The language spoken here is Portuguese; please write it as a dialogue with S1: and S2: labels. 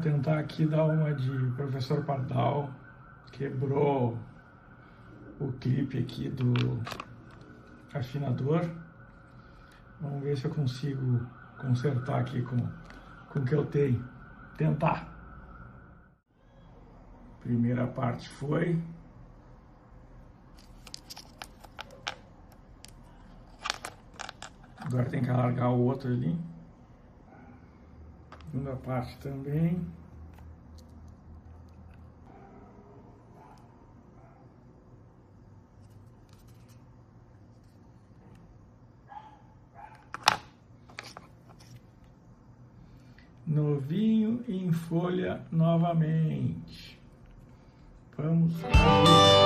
S1: Vamos tentar aqui dar uma de Professor Pardal. Quebrou o clipe aqui do afinador. Vamos ver se eu consigo consertar aqui com o que eu tenho. Tentar. Primeira parte foi. Agora tem que alargar o outro ali. Segunda parte também. Novinho em folha novamente. Vamos lá.